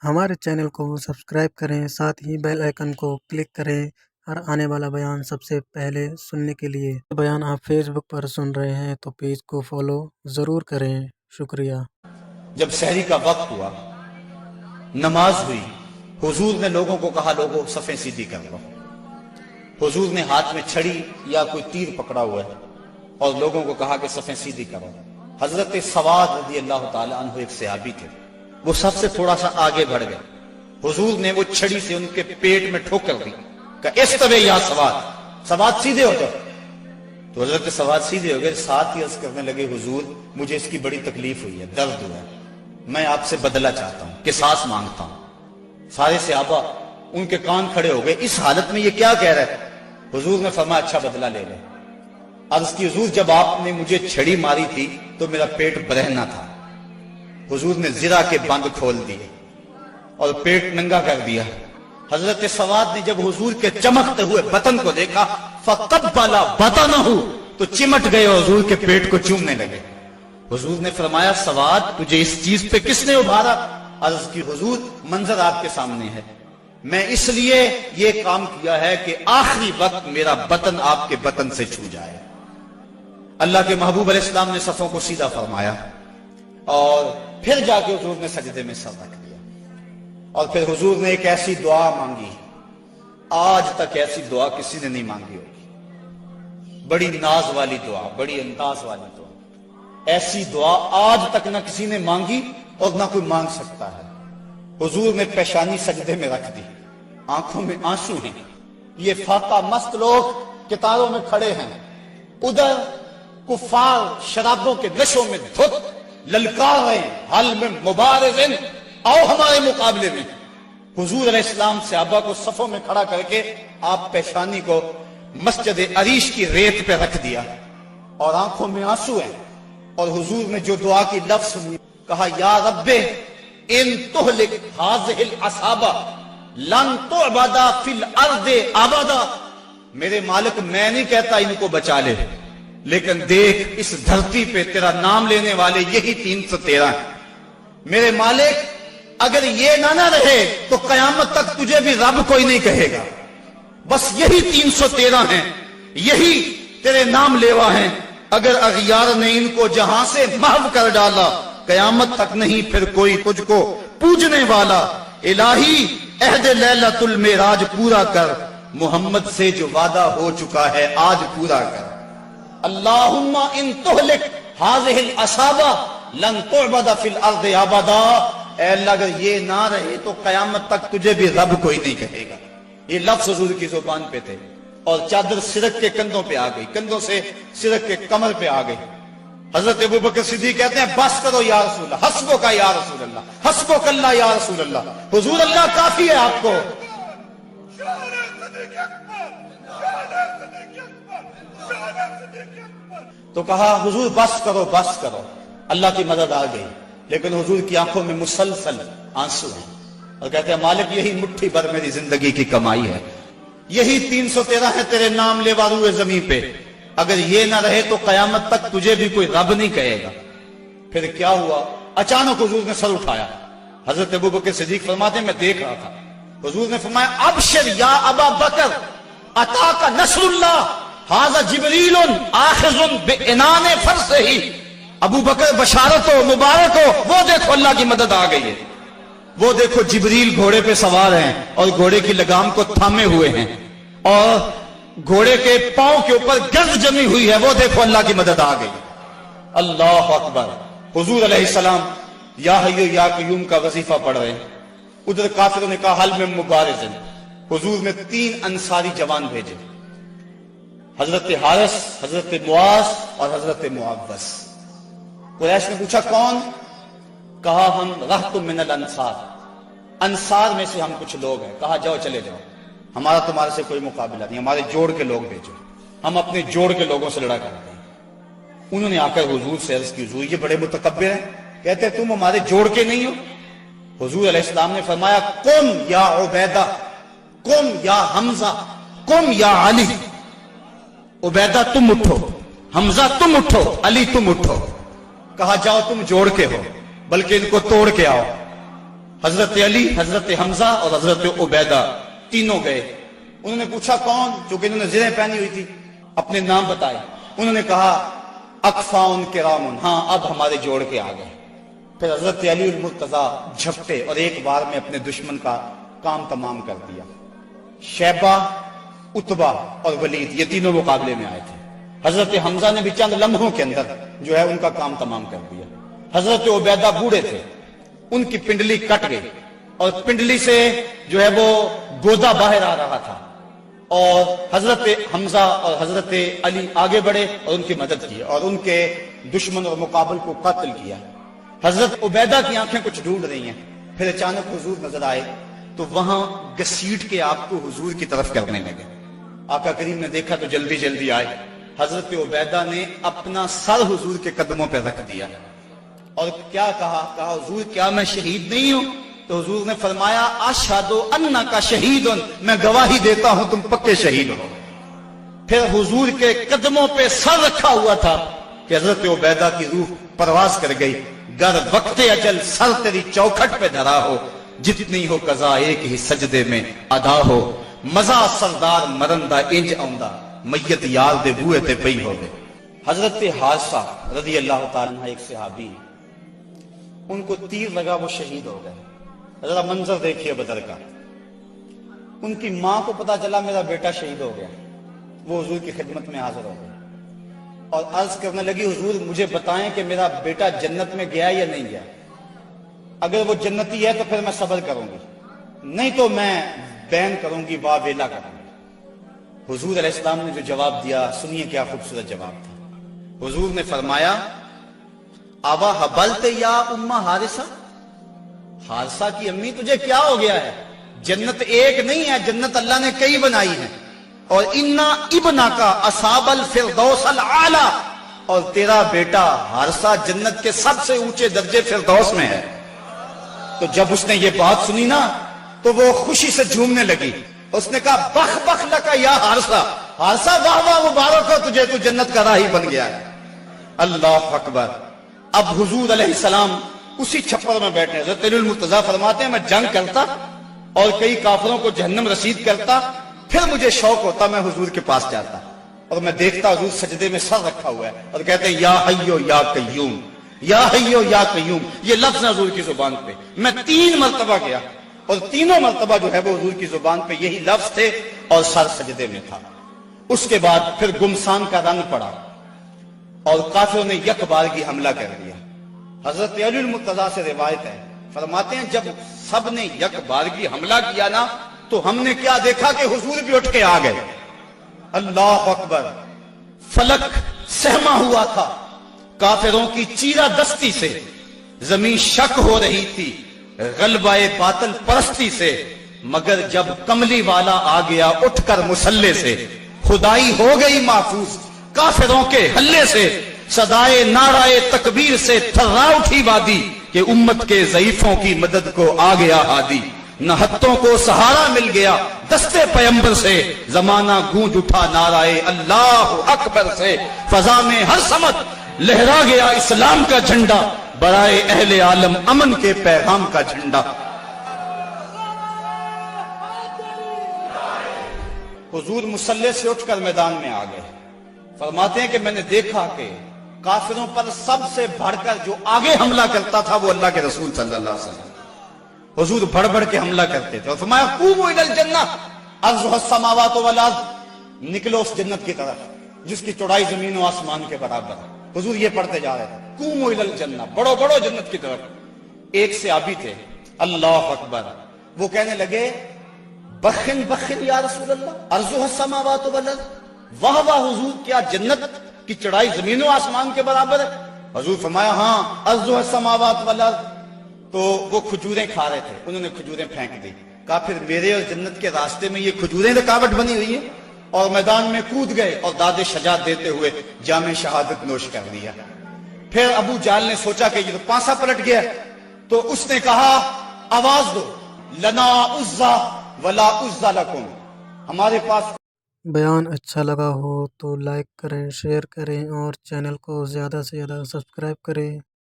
हमारे चैनल को सब्सक्राइब करें, साथ ही बेल आइकन को क्लिक करें और आने वाला बयान सबसे पहले सुनने के लिए। बयान आप फेसबुक पर सुन रहे हैं तो पेज को फॉलो ज़रूर करें। शुक्रिया। जब सहरी का वक्त हुआ, नमाज हुई, हुजूर ने लोगों को कहा, लोगों सफ़ें सीधी कर लो। हुजूर ने हाथ में छड़ी या कोई तीर पकड़ा हुआ है और लोगों को कहा कि सफ़ें सीधी करो। हजरत सवाद रज़ी अल्लाह ताला अन्हु एक सहाबी थे, वो सबसे थोड़ा सा आगे बढ़ गए। हुजूर ने वो छड़ी से उनके पेट में ठोकर दी, कहा इस तरह या सवाद सीधे हो जाओ। तो हजरत सवाद सीधे हो गए, साथ ही अर्ज करने लगे, हुजूर मुझे इसकी बड़ी तकलीफ हुई है, दर्द हुआ है, मैं आपसे बदला चाहता हूं, किसास मांगता हूं। सारे सहाबा उनके कान खड़े हो गए, इस हालत में ये क्या कह रहा है। हुजूर ने फरमाया अच्छा बदला ले ले। अर्ज की, हुजूर जब आपने मुझे छड़ी मारी थी तो मेरा पेट बरहना था। हुजूर ने जिरा के बंद खोल दिए और पेट नंगा कर दिया। हजरत सवाद ने जब हुजूर के चमकते हुए बतन को देखा, फकब्बला बतनहु, तो चिमट गए और हुजूर के पेट को चूमने लगे। हुजूर ने फरमाया, सवाद तुझे इस चीज पे किसने उभारा। अर्ज की, हुजूर मंजर आपके सामने है, मैं इसलिए ये काम किया है कि आखिरी वक्त मेरा बतन आपके बतन से छू जाए। अल्लाह के महबूब अलैहिस्सलाम ने सफों को सीधा फरमाया और फिर जाके हुजूर ने सजदे में सर रख दिया और फिर हुजूर ने एक ऐसी दुआ मांगी, आज तक ऐसी दुआ किसी ने नहीं मांगी होगी। बड़ी नाज वाली दुआ, बड़ी अंदाज वाली दुआ, ऐसी दुआ आज तक ना किसी ने मांगी और ना कोई मांग सकता है। हुजूर ने पेशानी सजदे में रख दी, आंखों में आंसू हैं, ये फाका मस्त लोग कितारों में खड़े हैं, उधर कुफार शराबों के नशों में धुत ललकार रहे हैं, हल में मुबारज़िन, आओ हमारे मुकाबले में। हुजूर अलैहिस्सलाम सहाबा को सफों में खड़ा करके आप पेशानी को मस्जिद अरीश की रेत पे रख दिया और आंखों में आंसू हैं। और हुजूर ने जो दुआ की लफ्ज सुनी, कहा या रब्बे इन तुहलिक हाज़िहिल असाबा लन तुअबदा फिल अर्दे अबदा। मेरे मालिक, मैं नहीं कहता इनको बचा ले, लेकिन देख इस धरती पे तेरा नाम लेने वाले यही 313 हैं। मेरे मालिक, अगर ये ना रहे तो कयामत तक तुझे भी रब कोई नहीं कहेगा। बस यही 313 हैं, यही तेरे नाम लेवा हैं। अगर अगियार ने इनको जहां से महव कर डाला, कयामत तक नहीं फिर कोई तुझको पूजने वाला। इलाही अहद लैलतुल मेराज पूरा कर, मोहम्मद से जो वादा हो चुका है आज पूरा कर। अल्लाहुम्मा इन तुहलिक हाज़िहिल असाबा लन तुअबदा फिल अर्दि अबदा। ऐ अल्लाह, अगर ये ना रहे तो कयामत तक तुझे भी रब कोई नहीं कहेगा। ये लफ्ज हुजूर की जुबान पे थे और चादर सिरक के कंधों पे आ गई, कंधों से सिरक के कमर पे आ गई। हजरत अबू बकर सिद्दीक कहते हैं, बस करो या रसूल अल्लाह, हस्बो का या रसूल अल्लाह, हस्बो कल्ला या रसूल अल्लाह, हुजूर अल्लाह काफी है आपको। तो कहा हुजूर बस करो। अल्लाह की मदद आ गई, लेकिन हुजूर की आंखों में मुसलसल आंसू हैं और कहते हैं, मालिक यही मुट्ठी भर मेरी जिंदगी की कमाई है, यही 313 है तेरे नाम लेवा रूए जमीन पे। अगर ये ना रहे तो कयामत तक तुझे भी कोई रब नहीं कहेगा। फिर क्या हुआ, अचानक हुजूर ने सर उठाया। हजरत अबू बकर सिद्दीक फरमाते हैं, मैं देख रहा था, हुजूर ने फरमाया, अबशिर या अबा बकर अताका नसरुल्लाह हाज़ा जिब्रीलुन आखिज़ुन बिइनाने फरसिही। अबू बकर बशारत हो, मुबारक हो, वो देखो अल्लाह की मदद आ गई है। वो देखो जिब्रील घोड़े पे सवार हैं और घोड़े की लगाम को थामे हुए हैं और घोड़े के पांव के ऊपर गर्द जमी हुई है, वो देखो अल्लाह की मदद आ गई। अल्लाह अकबर। हुजूर अलैहिस्सलाम या हय्यु या क़य्यूम का वजीफा पढ़ रहे हैं, उधर काफिरों ने कहा हल में मुबारिज़िन। हुजूर ने 3 अंसारी जवान भेजे, हजरत हारिस, हजरत मुआज और हजरत मुअव्वस। कुरैश ने पूछा कौन? कहा हम रहतुम मिनल अंसार, अंसार में से हम कुछ लोग हैं। कहा जाओ चले जाओ, हमारा तुम्हारे से कोई मुकाबला नहीं, हमारे जोड़ के लोग भेजो, हम अपने जोड़ के लोगों से लड़ा करते हैं। उन्होंने आकर हुजूर से अर्ज की, हुजूर ये बड़े मुतकब्बिर हैं, कहते तुम हमारे जोड़ के नहीं हो। हुजूर अलैहिस्सलाम ने फरमाया, कुम या उबैदा, कुम या हमजा, कुम या अली। उबैदा तुम उठो, हमजा तुम उठो, अली तुम उठो। कहा जाओ तुम जोड़ के हो, बल्कि इनको तोड़ के आओ। हजरत अली, हजरत हमजा और हजरत उबैदा तीनों गए। उन्होंने पूछा कौन, चूंकि इन्होंने ज़िरें पहनी हुई थी, अपने नाम बताए। उन्होंने कहा अकफाउन किरामुन, हाँ अब हमारे जोड़ के आ गए। फिर हजरत अली मुर्तजा झपटे और एक बार में अपने दुश्मन का काम तमाम कर दिया। शैबा, उतबा और वलीद ये तीनों मुकाबले में आए थे। हजरत हमजा ने भी चंद लम्हों के अंदर जो है उनका काम तमाम कर दिया। हजरत उबैदा बूढ़े थे, उनकी पिंडली कट गई और पिंडली से जो है वो गोदा बाहर आ रहा था, और हजरत हमजा और हजरत अली आगे बढ़े और उनकी मदद की और उनके दुश्मन और मुकाबल को कत्ल किया। हजरत उबैदा की आंखें कुछ ढूंढ रही हैं, फिर अचानक हुजूर नजर आए तो वहां घसीट के आपको हुजूर की तरफ करने लगे। आका करीम ने देखा तो जल्दी जल्दी आए। हजरत उबैदा ने अपना सर हुजूर के कदमों पर रख दिया और क्या कहा, हुजूर क्या मैं शहीद नहीं हूं? तो हुजूर ने फरमाया अशहदु अन्नका शहीदुन, मैं गवाही देता हूं तुम पक्के शहीद हो। फिर हुजूर के कदमों पे सर रखा हुआ था कि हजरत उबैदा की रूह परवाज कर गई। गर वक्ते अजल सर तेरी चौखट पे धरा हो, जितनी हो कजा एक ही सजदे में अदा हो। मजा सरदार मरंदा इंज आउंदा, मैयत यार दे बूहे ते पई होवे। हजरत हादसा रजी अल्लाह तआला अन्हा एक सहाबी, उनको तीर लगा, वो शहीद हो गए। जरा मंजर देखिए बदर का। उनकी मां को पता चला मेरा बेटा शहीद हो गया, वो हुजूर की खिदमत में हाजिर हो गई और अर्ज करने लगी हुजूर मुझे बताएं कि मेरा बेटा जन्नत में गया या नहीं गया। अगर वो जन्नती है तो फिर मैं सब्र करूंगी, नहीं तो मैं बैन करूंगी, वावेला करूंगी। हुजूर अलैहिस्सलाम ने जो जवाब दिया सुनिए, क्या खूबसूरत जवाब था। हुजूर ने फरमाया आवा हबलते या उम्मा हारिसा, हारिसा की अम्मी तुझे क्या हो गया है? जन्नत एक नहीं है, जन्नत अल्लाह ने कई बनाई है। और इन्ना इब्ना का असाबल फिरदौस अल आला, और तेरा बेटा हारिसा जन्नत के सबसे ऊंचे दर्जे फिरदौस में है। तो जब उसने ये बात सुनी ना तो वो खुशी से झूमने लगी। उसने कहा बख बख लका या हारिसा, हारिसा वाह वाह मुबारक हो तुझे, तू जन्नत का राही बन गया है। अल्लाह अकबर। अब हुजूर अलैहिस्सलाम उसी छप्पर में बैठे। हज़रत मुर्तजा फरमाते हैं मैं जंग करता और कई काफिरों को जहन्नम रसीद करता, फिर मुझे शौक होता मैं हुजूर के पास जाता और मैं देखता हुजूर सजदे में सर रखा हुआ है और कहते हैं या हय्यो या कय्यूम, या हय्यो या कय्यूम। ये लफ्ज हुजूर की जुबान पे मैं 3 मरतबा गया और तीनों मरतबा जो है वो हुजूर की जुबान पे यही लफ्ज थे और सर सजदे में था। उसके बाद फिर गुमसान का रंग पड़ा और काफिरों ने यकबारगी हमला कर दिया। हजरत अली मुर्तजा से रिवायत है, फरमाते हैं जब सब ने यकबारगी हमला किया ना तो हमने क्या देखा कि हुजूर भी उठ के आ गए। अल्लाह अकबर। फलक सहमा हुआ था काफिरों की चीरा दस्ती से, जमीन शक हो रही थी गलबाए बातल परस्ती से, मगर जब कमली वाला आ गया उठकर मुसल्ले से, खुदाई हो गई महफूज काफिरों के हल्ले से, सदाए नाराए तकबीर से थर्रा उठी वादी कि उम्मत के ज़ईफों की मदद को आ गया हादी। नहत्तों को सहारा मिल गया दस्ते पैगंबर से, जमाना गूंज उठा नाराए अल्लाह अकबर से, फजा में हर समत लहरा गया इस्लाम का झंडा, बराए अहले आलम अमन के पैगाम का झंडा। हुजूर मुसल्ले से उठकर मैदान में आ गए। फरमाते हैं कि मैंने देखा कि काफिरों पर सबसे बढ़कर जो आगे हमला करता था वो अल्लाह के रसूल सल्लल्लाहु अलैहि वसल्लम। हुजूर बढ़ बढ़ के हमला करते थे और फरमाया कूमू इलल जन्नह अर्ज़ुहस समावातु वल अर्ज़, निकलो उस जन्नत की तरफ जिसकी चौड़ाई जमीन और आसमान के बराबर है। हुजूर ये पढ़ते जा रहे थे कूमू इलल जन्नह, बढ़ो बढ़ो जन्नत की तरफ। एक सहाबी थे अल्लाह अकबर, वो कहने लगे बखिन बखिन या रसूल अल्लाह अर्ज़ुहस समावातु वल अर्ज़, वाह वाह हुजूर क्या जन्नत की चौड़ाई जमीन और आसमान के बराबर है? हुजूर फरमाया हाँ अर्ज़ुहस समावातु वल अर्ज़। तो वो खजूरें खा रहे थे, उन्होंने खजूरें फेंक दी। कहा फिर मेरे और जन्नत के रास्ते में ये खजूरें रुकावट बनी हुई है, और मैदान में कूद गए और दादे शजात देते हुए जामे शहादत नोश कर लिया। फिर अबू जाल ने सोचा कि ये तो पांसा पलट गया, तो उसने कहा आवाज दो लना उज़्ज़ा वला उज़्ज़ा लकुम, हमारे पास। बयान अच्छा लगा हो तो लाइक करें, शेयर करें और चैनल को ज़्यादा से ज़्यादा सब्सक्राइब करें।